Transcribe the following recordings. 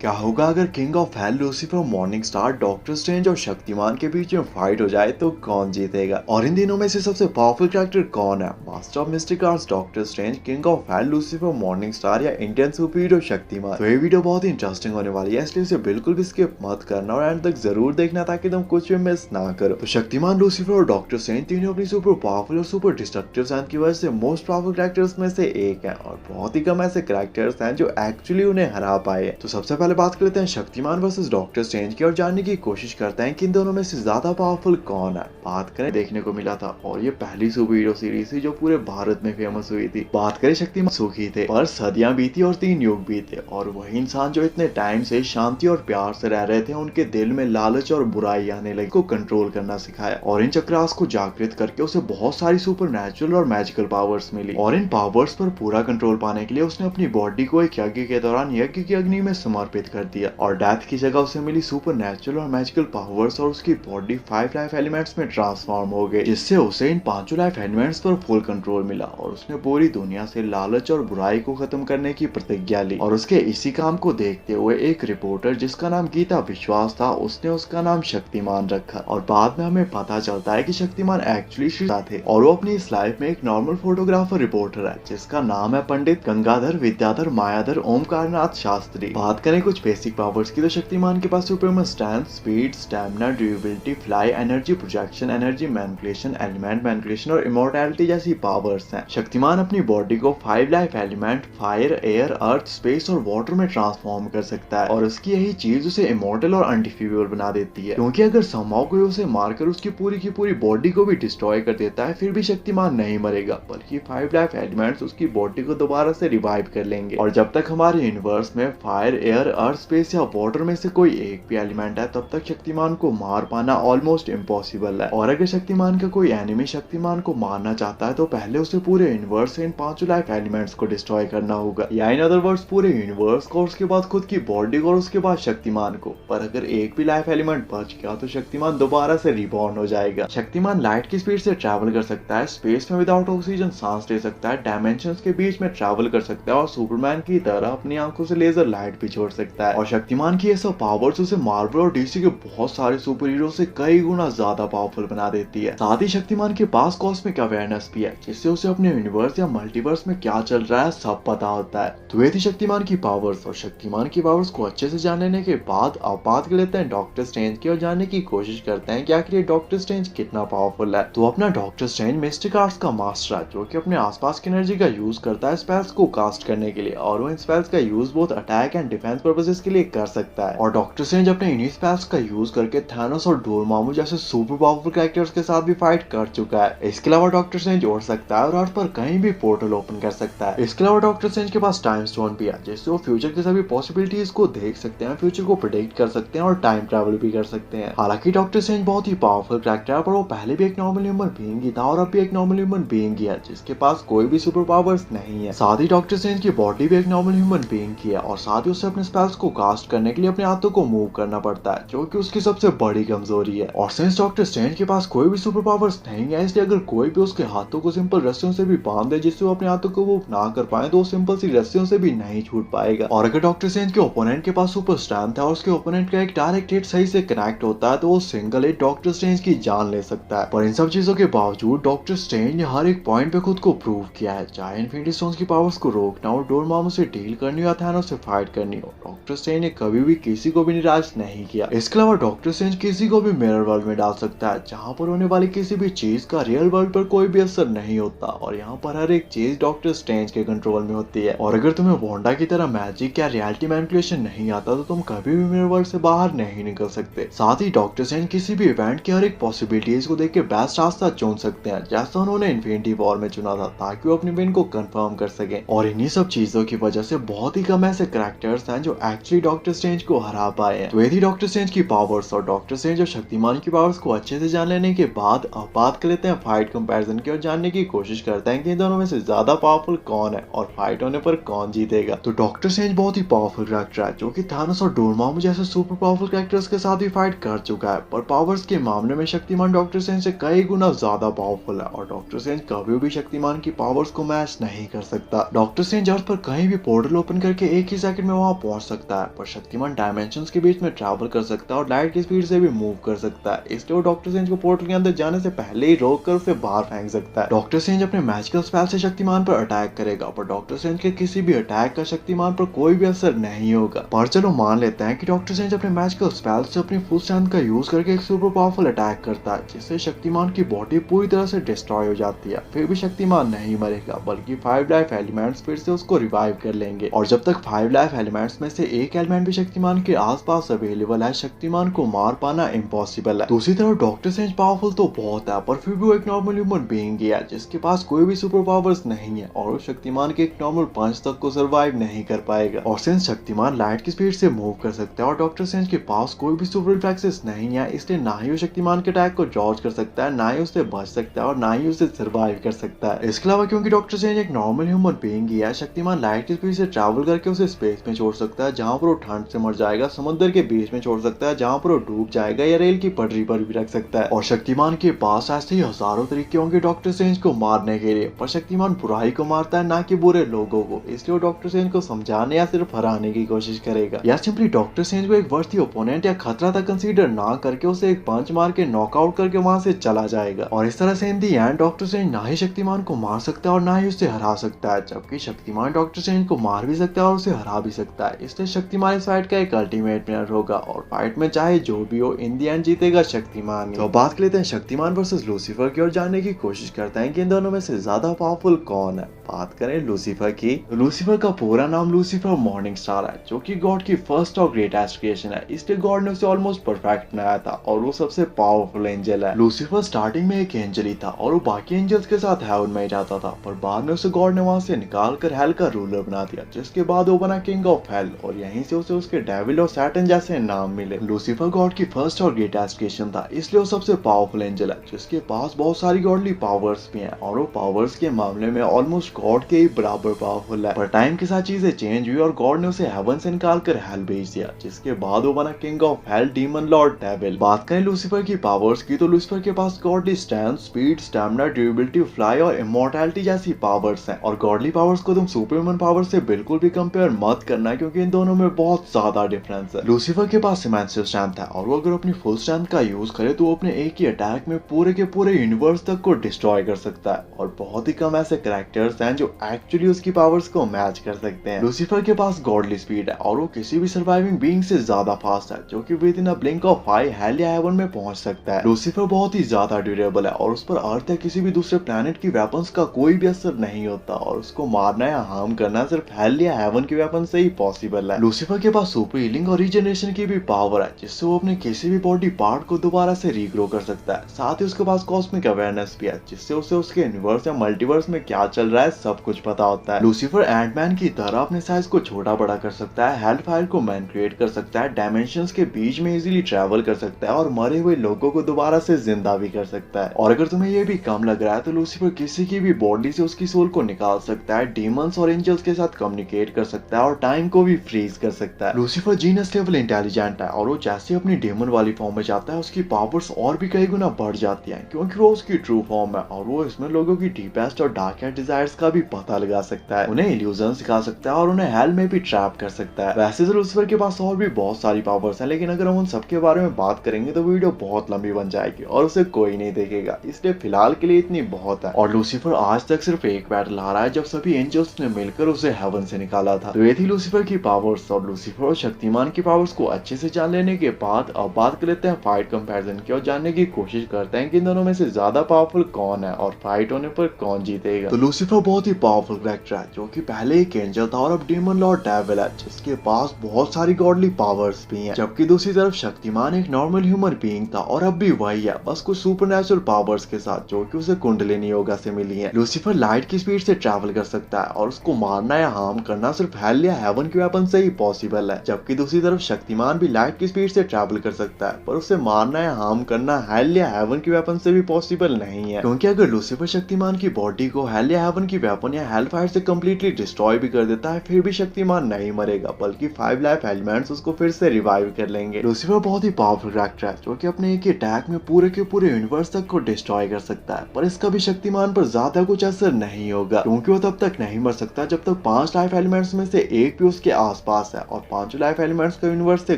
क्या होगा अगर king of hello Lucifer, morning star, doctor strange और शक्तिमान के बीच में फाइट हो जाए तो कौन जीतेगा? और इन दिनों में से सबसे पावरफुल कैरेक्टर कौन है? Master of mistake arts doctor strange, king of hello Lucifer, morning star या इंडियन सुपर हीरो शक्तिमान? तो ये वीडियो बहुत ही इंटरेस्टिंग होने वाली है, इसलिए इसे बिल्कुल भी स्किप मत करना और एंड तक जरूर देखना ताकि तुम कुछ भी मिस ना करो। तो शक्तिमान, लूसीफर और डॉक्टर स्ट्रेंज तीनों अपनी सुपर पावरफुल और सुपर डिस्ट्रक्टिव स्ट्रेंथ की वजह से मोस्ट पावरफुल कैरेक्टर्स में से एक है और बहुत ही कम ऐसे कैरेक्टर्स हैं जो एक्चुअली उन्हें हरा पाए। तो सबसे पहले बात करते हैं शक्तिमान वर्सेस डॉक्टर स्ट्रेंज की और जानने की कोशिश करते हैं कि इन दोनों में से ज्यादा पावरफुल कौन है। बात करें, देखने को मिला था और ये पहली सुपर हीरो सीरीज थी जो पूरे भारत में फेमस हुई थी। बात करें शक्तिमान, सुखी थे पर सदियां बीती और 3 युग बीते और वही इंसान जो इतने टाइम से शांति और प्यार से रह रहे थे, उनके दिल में लालच और बुराई आने लगी। को कंट्रोल करना सिखाया और इन चक्रास को जागृत करके उसे बहुत सारी सुपर नेचुरल और मैजिकल पावर्स मिली और इन पावर्स पर पूरा कंट्रोल पाने के लिए उसने अपनी बॉडी को एक यज्ञ के दौरान यज्ञ की अग्नि में समर्पित कर दिया और डेथ की जगह उसे मिली सुपर नेचुरल और मैजिकल पावर्स और उसकी बॉडी 5 लाइफ एलिमेंट्स में ट्रांसफॉर्म हो गई, जिससे उसे इन 5 लाइफ एलिमेंट्स पर फुल कंट्रोल मिला और उसने पूरी दुनिया से लालच और बुराई को खत्म करने की प्रतिज्ञा ली। और उसके इसी काम को देखते हुए एक रिपोर्टर जिसका नाम गीता विश्वास था, उसने उसका नाम शक्तिमान रखा और बाद में हमें पता चलता है कि शक्तिमान एक्चुअली श्रीता थे और वो अपनी इस लाइफ में एक नॉर्मल फोटोग्राफर रिपोर्टर है जिसका नाम है पंडित गंगाधर विद्याधर मायाधर ओमकारनाथ शास्त्री। बात करें कुछ बेसिक पावर्स की तो शक्तिमान के पास superman strength, speed, stamina, durability, fly, energy projection, energy manipulation, element manipulation और इमॉर्टैलिटी जैसी पावर्स हैं। शक्तिमान अपनी बॉडी को 5 life element fire, air, earth, space और वाटर में ट्रांसफॉर्म कर सकता है और उसकी यही चीज उसे इमॉर्टल और अनडिफीजेबल बना देती है, क्योंकि अगर समहाउ कोई उसे मारकर उसकी पूरी बॉडी को भी डिस्ट्रॉय कर देता है फिर भी शक्तिमान नहीं मरेगा, बल्कि 5 लाइफ एलिमेंट्स उसकी बॉडी को दोबारा से रिवाइव कर लेंगे। और जब तक हमारे यूनिवर्स में फायर, एयर, अर्थ, स्पेस या वाटर में से कोई एक भी एलिमेंट है तब तक शक्तिमान को मार पाना ऑलमोस्ट इम्पॉसिबल है। और अगर शक्तिमान का कोई एनिमी शक्तिमान को मारना चाहता है तो पहले उसे पूरे यूनिवर्स से इन 5 लाइफ एलिमेंट्स को डिस्ट्रॉय करना होगा, या इन अदर वर्ड्स पूरे यूनिवर्स को, उसके बाद खुद की बॉडी को और उसके बाद शक्तिमान को। पर अगर एक भी लाइफ एलिमेंट बच गया तो शक्तिमान दोबारा से रिबॉर्न हो जाएगा। शक्तिमान लाइट की स्पीड से ट्रैवल कर सकता है, स्पेस में विदाउट ऑक्सीजन सांस ले सकता है, डायमेंशंस के बीच में ट्रैवल कर सकता है और सुपरमैन की तरह अपनी आंखों से लेजर लाइट भी छोड़ सकता है। और शक्तिमान की ये सब पावर्स उसे मार्वल और डीसी के बहुत सारे सुपर हीरो से कई गुना ज्यादा पावरफुल बना देती है। साथ ही शक्तिमान के पास कॉस्मिक अवेयरनेस भी है जिससे उसे अपने यूनिवर्स या मल्टीवर्स में क्या चल रहा है सब पता होता है। तो ये थी शक्तिमान की पावर्स और शक्तिमान की पावर्स को अच्छे से जान लेने के बाद अब बात कर लेते हैं डॉक्टर स्ट्रेंज की और जानने की कोशिश करते हैं कि आखिर ये डॉक्टर स्ट्रेंज कितना पावरफुल है। तो अपना डॉक्टर स्ट्रेंज मिस्टिक आर्ट्स का मास्टर है जो कि अपने आसपास की एनर्जी का यूज करता है स्पेल्स को कास्ट करने के लिए और वो इन स्पेल्स का यूज बहुत अटैक एंड डिफेंस पर्पसेस के लिए कर सकता है। और डॉक्टर स्ट्रेंज अपने इन्हीं स्पेल्स का यूज करके थैनोस और डोरमामू जैसे सुपर पावरफुल कैरेक्टर्स के साथ भी फाइट कर चुका है। इसके अलावा डॉक्टर स्ट्रेंज उड़ सकता है और अर्थ पर कहीं भी पोर्टल ओपन कर सकता है। इसके अलावा डॉक्टर स्ट्रेंज के पास टाइम स्टोन भी है जिससे वो फ्यूचर की सभी पॉसिबिलिटीज को देख सकते हैं, फ्यूचर को प्रेडिक्ट कर सकते हैं और टाइम ट्रैवल भी कर सकते हैं। हालांकि डॉक्टर स्ट्रेंज बहुत ही पावरफुल कैरेक्टर है पर वो पहले भी एक नॉर्मल ह्यूमन बीइंग ही था और अब भी एक नॉर्मल ह्यूमन बीइंग ही है जिसके पास कोई भी सुपर पावर्स नहीं है। साथ ही डॉक्टर स्ट्रेंज की बॉडी भी एक नॉर्मल ह्यूमन बीइंग की है और साथ ही उसे अपने स्पेल्स को कास्ट करने के लिए अपने हाथों को मूव करना पड़ता है जो कि उसकी सबसे बड़ी कमजोरी है। और सिंस डॉक्टर स्ट्रेंज के पास कोई भी सुपर पावर्स नहीं है इसलिए अगर कोई भी उसके हाथों को सिंपल रस्सियों से भी बांध दे जिससे वो अपने हाथों को मूव ना कर पाए तो वो सिंपल सी रस्सियों से भी नहीं छूट पाएगा। और अगर डॉक्टर स्ट्रेंज के ओपोनेंट के पास सुपर स्ट्रेंथ है और उसके ओपोनेंट का एक डायरेक्ट हिट सही से कनेक्ट होता है तो वो सिंगल हिट डॉक्टर स्ट्रेंज की जान ले सकता है। पर इन सब चीजों के बावजूद डॉक्टर स्ट्रेंज ने हर एक पॉइंट पे खुद को प्रूव किया है, चाहे इन्फिनिटी स्टोन्स की पावर्स को रोकना हो, डोरमामू से डील करनी हो या थैनोस से फाइट करनी हो, डॉक्टर स्ट्रेंज ने कभी भी किसी को भी निराश नहीं किया। इसके अलावा डॉक्टर स्ट्रेंज किसी को भी मिरर वर्ल्ड में डाल सकता है जहाँ पर होने वाली किसी भी चीज का रियल वर्ल्ड पर कोई भी असर नहीं होता और यहाँ पर हर एक चीज डॉक्टर स्ट्रेंज के कंट्रोल में होती है। और अगर तुम्हें वांडा की तरह मैजिक या रियलिटी मैनिपुलेशन नहीं आता तो तुम कभी भी मिरर वर्ल्ड से बाहर नहीं निकल सकते। साथ ही डॉक्टर स्ट्रेंज किसी भी इवेंट की हर एक पॉसिबिलिटीज को देख के बेस्ट रास्ता चुन सकते हैं जैसा उन्होंने इन्फिनिटी वॉर में चुना था ताकि वो अपनी विन को कंफर्म कर सके। और इन्हीं सब चीजों की वजह से बहुत ही कम ऐसे कैरेक्टर्स हैं जो एक्चुअली डॉक्टर स्ट्रेंज को हरा पाए हैं। तो ये थी डॉक्टर स्ट्रेंज की पावर्स और डॉक्टर स्ट्रेंज और शक्तिमान की पावर्स को अच्छे से जान लेने के बाद अब बात कर लेते हैं फाइट कंपैरिजन की और जानने की कोशिश करते हैं कि इन दोनों में से ज्यादा पावरफुल कौन है और फाइट होने पर कौन जीतेगा। तो डॉक्टर स्ट्रेंज बहुत ही पावरफुल कैरेक्टर है जो कि थैनोस और डोरमामू जैसे सुपर पावरफुल कैरेक्टर्स के साथ भी फाइट कर चुका है, पर पावर्स के मामले में शक्तिमान डॉक्टर स्ट्रेंज से कई गुना ज्यादा पावरफुल है और डॉक्टर स्ट्रेंज कभी भी शक्तिमान की पावर्स को मैच नहीं कर सकता। डॉक्टर स्ट्रेंज अर्थ पर कहीं भी पोर्टल ओपन करके एक ही सेकंड में वहां पहुंच सकता है, पर शक्तिमान डायमेंशंस के बीच में ट्रैवल कर सकता है और लाइट की स्पीड से भी मूव कर सकता है। इसलिए वो डॉक्टर स्ट्रेंज को पोर्टल के अंदर जाने से पहले ही रोक कर उसे बाहर फेंक सकता है। डॉक्टर स्ट्रेंज अपने मैजिकल स्पेल से शक्तिमान पर अटैक करेगा, पर डॉक्टर स्ट्रेंज के किसी भी अटैक का शक्तिमान पर कोई भी असर नहीं होगा। पर चलो मान लेते हैं कि डॉक्टर स्ट्रेंज अपने मैजिकल स्पेल से अपनी फुल स्ट्रेंथ का यूज करके एक सुपर पावरफुल अटैक करता है, जिससे शक्तिमान की बॉडी पूरी तरह से डिस्ट्रॉय हो जाती है। फिर भी शक्तिमान नहीं मरेगा, बल्कि 5 लाइफ एलिमेंट्स फिर से उसको रिवाइव कर लेंगे। और जब तक 5 लाइफ एलिमेंट्स में से एक एलिमेंट भी शक्तिमान के आसपास अवेलेबल है, शक्तिमान को मार पाना इम्पॉसिबल है। दूसरी तरफ डॉक्टर स्ट्रेंज पावरफुल तो बहुत है, पर फिर भी वो एक नॉर्मल ह्यूमन बीइंग है जिसके पास कोई भी सुपर पावर्स नहीं है, और वो शक्तिमान के एक नॉर्मल पंच तक को सर्वाइव नहीं कर पाएगा। और सिंस शक्तिमान लाइट की स्पीड से मूव कर सकता है और डॉक्टर स्ट्रेंज के पास कोई भी सुपर रिफ्लेक्सेस नहीं है, इसलिए ना ही वो शक्तिमान के अटैक को डॉज कर सकता है, ना ही उससे बच सकता है और ना ही उसे सर्वाइव कर सकता है। इसके अलावा क्योंकि डॉक्टर स्ट्रेंज एक नॉर्मल ह्यूमन बीइंग है, शक्तिमान लाइट की स्पीड से ट्रैवल करके उसे स्पेस में छोड़ सकता है जहां पर वो ठंड से मर जाएगा, समुद्र के बीच में छोड़ सकता है जहां पर वो डूब जाएगा, या रेल की पटरी पर भी रख सकता है। और शक्तिमान के पास ऐसे ही हजारों तरीके होंगे डॉक्टर स्ट्रेंज को मारने के लिए, पर शक्तिमान बुराई को मारता है ना कि बुरे लोगों को, इसलिए वो डॉक्टर स्ट्रेंज को समझाने या सिर्फ हराने की कोशिश करेगा, या सिंपली डॉक्टर स्ट्रेंज को एक वर्थी ओपोनेंट या खतरा तक कंसीडर ना करके उसे एक पंच मार के नॉकआउट करके वहां से चला जाएगा। और इस तरह से इन दी एंड डॉक्टर स्ट्रेंज ना ही शक्तिमान को मार सकता है और ना ही उसे हरा सकता है, जबकि शक्तिमान डॉक्टर स्ट्रेंज को मार भी सकता है और उसे हरा भी सकता है। इसलिए शक्तिमान इस फाइट का एक अल्टीमेट विनर होगा, और फाइट में चाहे जो भी हो, इन दी एंड जीतेगा शक्तिमान। तो बात कर लेते हैं शक्तिमान वर्सेस लूसीफर की, और जानने की कोशिश करते हैं कि इन दोनों में से ज्यादा पावरफुल कौन है। बात करें लूसीफर की, तो लूसीफर का पूरा नाम लूसीफर मॉर्निंग स्टार है, जो कि गॉड की फर्स्ट और ग्रेटेस्ट क्रिएशन है, इसलिए गॉड ने उसे ऑलमोस्ट परफेक्ट बनाया था, और वो सबसे पावरफुल एंजल है। लूसीफर स्टार्टिंग में एक एंजल ही था और वो बाकी एंजल्स के साथ हेवन में ही जाता था, पर बाद में उसे गॉड ने वहां से निकाल कर हेल का रूलर बना दिया, जिसके बाद वो बना किंग ऑफ हेल, और यहीं से उसे उसके डेविल और सैटन जैसे नाम मिले। लूसीफर गॉड की फर्स्ट और ग्रेटेस्ट क्रिएशन था, इसलिए वो सबसे पावरफुल एंजल है, जिसके पास बहुत सारी गॉडली पावर्स भी हैं, और वो पावर्स के मामले में ऑलमोस्ट गॉड के ही बराबर पावरफुल है। पर टाइम के साथ चीजें चेंज हुई और गॉड ने उसे हेवन से निकाल कर हेल भेज दिया, जिसके बाद वो बना king of hell, demon lord, devil. बात करें लूसीफर की पावर्स की, तो लूसीफर के पास godly strength, speed, stamina, durability, fly और इमॉर्टैलिटी जैसी पावर्स हैं। और गॉडली पावर्स को तुम सुपरमैन पावर से बिल्कुल भी कंपेयर मत करना, क्योंकि इन दोनों में बहुत ज्यादा डिफरेंस है। लूसीफर के पास इमेंसिव स्ट्रेंथ है, और वो अगर अपनी फुल स्ट्रेंथ का यूज करे तो वो अपने एक ही अटैक में पूरे के पूरे यूनिवर्स तक को डिस्ट्रॉय कर सकता है, और बहुत ही कम ऐसे कैरेक्टर्स हैं जो एक्चुअली उसकी पावर्स को मैच कर सकते हैं। लूसीफर के पास गॉडली स्पीड है, और वो किसी भी सर्वाइविंग बीइंग से ज्यादा फास्ट है, जो कि with in a blink of I hello या हेवन में पहुंच सकता है। लूसीफर बहुत ही ज्यादा ड्यूरेबल है, और उस पर अर्थ या किसी भी दूसरे प्लेनेट की वेपन्स का कोई भी असर नहीं होता, और उसको मारना या हार्म करना सिर्फ हेल या हेवन के वेपन से ही पॉसिबल है। लूसीफर के पास सुपर हीलिंग और रीजनरेशन की भी पावर है, जिससे वो अपने किसी भी बॉडी पार्ट को दोबारा से रीग्रो कर सकता है। साथ ही उसके पास कॉस्मिक अवेयरनेस भी है, जिससे उसे उसके यूनिवर्स या मल्टीवर्स में क्या चल रहा है सब कुछ पता होता है। लूसीफर एंटमैन की तरह अपने साइज को छोटा बड़ा कर सकता है, हेल फायर को मैनिपुलेट कर सकता है, डायमेंशंस के बीच में इजीली ट्रैवल कर सकता है, और मरे हुए लोगों को दोबारा से जिंदा भी कर सकता है। और अगर तुम्हें ये भी कम लग रहा है, तो लूसीफर किसी की भी बॉडी से उसकी सोल को निकाल सकता है, डीमंस और एंजल्स के साथ कम्युनिकेट कर सकता है, और टाइम को भी फ्रीज कर सकता है। लूसीफर जीनस लेवल इंटेलिजेंट है, और वो जैसे अपनी डेमन वाली फॉर्म में जाता है, उसकी पावर्स और भी कई गुना बढ़ जाती हैं, क्योंकि वो उसकी ट्रू फॉर्म है, और वो इसमें लोगों की डीपेस्ट और डार्केस्ट डिजायर्स का भी पता लगा सकता है, उन्हें इल्यूजन सिखा सकता है, और उन्हें हेल में भी ट्रैप कर सकता है। वैसे तो लूसीफर के पास और भी बहुत सारी पावर्स हैं, लेकिन अगर हम उन सबके बारे में बात करेंगे तो वीडियो बहुत लंबी बन जाएगी और उसे कोई नहीं देखेगा, इसलिए फिलहाल के लिए इतनी बहुत है। और लूसीफर आज तक सिर्फ एक बैटल हारा है, जब सभी एंजल्स ने मिलकर उसे हेवन से निकाला था। तो ये थी लूसीफर की पावर्स, और लूसीफर और शक्तिमान की पावर्स को अच्छे से जान लेने के बाद अब बात कर लेते हैं फाइट कंपैरिजन की, और जानने की कोशिश करते हैं कि इन दोनों में से ज्यादा पावरफुल कौन है और फाइट होने पर कौन जीतेगा। तो लूसीफर बहुत ही पावरफुल कैरेक्टर है, जो कि पहले एक एंजल था और अब डीमन लॉर्ड डेविल है, जिसके पास बहुत सारी गॉडली पावर्स भी हैं। जबकि दूसरी तरफ शक्तिमान एक नॉर्मल ह्यूमन बीइंग था, और अब भी वही है, बस कुछ सुपरनेचुरल पावर्स के साथ, जो कि उसे कुंडलिनी योगा से मिली है। लूसीफर लाइट की स्पीड से ट्रैवल कर सकता है, और उसको मारना या हार्म करना सिर्फ हेल या हेवन के वेपन से ही पॉसिबल है। जबकि दूसरी तरफ शक्तिमान भी लाइट की स्पीड से ट्रैवल कर सकता है, पर उसे मारना या हार्म करना हेल या हेवन के वेपन से भी पॉसिबल नहीं है, क्योंकि अगर लूसीफर शक्तिमान की बॉडी को हेल या हेवन की वेपन या हेल फायर से कंप्लीटली डिस्ट्रॉय भी कर देता है, फिर भी शक्तिमान नहीं मरेगा, बल्कि 5 लाइफ एलिमेंट्स उसको फिर से रिवाइव कर लेंगे। लूसीफर बहुत ही पावरफुल कैरेक्टर है, जो कि अपने एक अटैक में पूरे के पूरे यूनिवर्स तक को डिस्ट्रॉय कर सकता है, पर इसका भी शक्तिमान पर ज्यादा कुछ असर नहीं होगा, क्योंकि वो तब तक नहीं मर सकता जब तक 5 लाइफ एलिमेंट्स में से एक भी उसके आसपास है और पांचों लाइफ एलिमेंट्स का यूनिवर्स से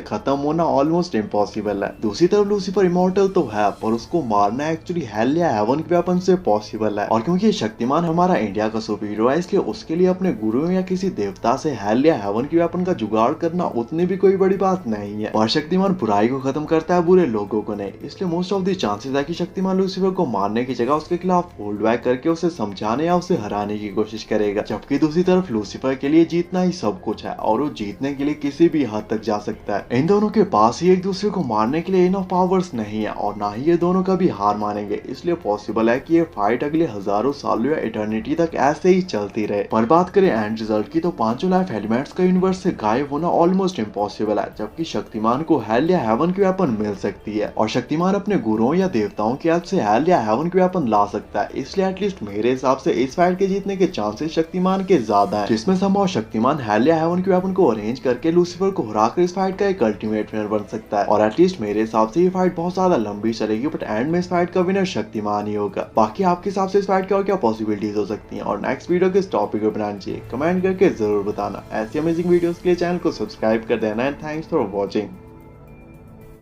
खत्म होना ऑलमोस्ट इम्पॉसिबल है। दूसरी तरफ लूसीफर इमॉर्टल तो है पर उसको मारना एक्चुअली हेल या हेवन के वेपन से पॉसिबल है। और क्योंकि शक्तिमान हमारा इंडिया का सुपर हीरो है इसलिए उसके लिए अपने गुरुओं या किसी देवता से हेल या हेवन के वेपन का जुगाड़ करना उतनी भी कोई बड़ी बात नहीं है। और शक्तिमान बुराई को खत्म करता है, बुरे लोगों को नहीं। इसलिए मोस्ट ऑफ द चांसेस है कि शक्तिमान लूसीफर को मारने की जगह उसके खिलाफ होल्ड बैक करके उसे समझाने या उसे हराने की कोशिश करेगा। जबकि दूसरी तरफ लूसीफर के लिए जीतना ही सब कुछ है और वो जीतने के लिए किसी भी हद तक जा सकता है। इन दोनों के पास ही एक दूसरे को मारने के लिए इनफ पावर्स नहीं है और ना ही ये दोनों कभी हार मानेंगे। इसलिए पॉसिबल है कि ये फाइट अगले हजारों सालों या इटर्निटी तक ऐसे ही चलती रहे। पर बात करें एंड रिजल्ट की तो पांचों लाइफ एलिमेंट्स का यूनिवर्स से गायब होना ऑलमोस्ट इम्पॉसिबल है। जबकि शक्तिमान को हेल या हेवन की वेपन मिल सकती है और शक्तिमान अपने गुरुओं या देवताओं की हेल्प से हेल या हेवन की वेपन ला सकता है। इसलिए एटलीस्ट मेरे हिसाब से इस फाइट के जीतने के चांसेस शक्तिमान के ज्यादा है, जिसमें संभव शक्तिमान हेल या हेवन की वेपन को अरेंज करके लूसीफर को हराकर इस फाइट का एक अल्टीमेट विनर बन सकता है। और एटलीस्ट मेरे हिसाब से ये फाइट बहुत ज्यादा लंबी चलेगी बट एंड में इस फाइट का विनर शक्तिमान ही होगा। बाकी आपके हिसाब से इस फाइट की और क्या पॉसिबिलिटीज हो सकती हैं और नेक्स्ट वीडियो किस टॉपिक पर बनाना चाहिए कमेंट करके जरूर बताना। ऐसी अमेजिंग वीडियोस के लिए चैनल को सब्सक्राइब कर देना एंड थैंक्स फॉर वॉचिंग।